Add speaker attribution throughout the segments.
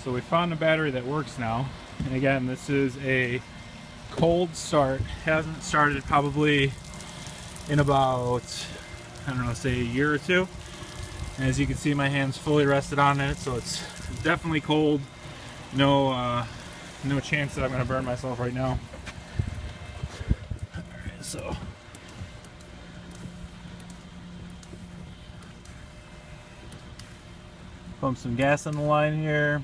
Speaker 1: So we found a battery that works now. And again, this is a cold start. Hasn't started probably in about, I don't know, say a year or two. And as you can see, my hand's fully rested on it, so it's definitely cold. No chance that I'm going to burn myself right now. Alright, so pump some gas in the line here.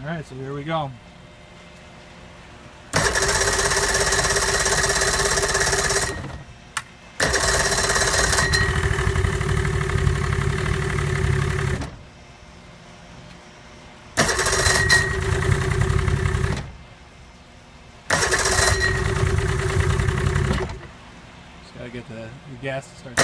Speaker 1: Alright, so here we go. Just gotta get the gas to start.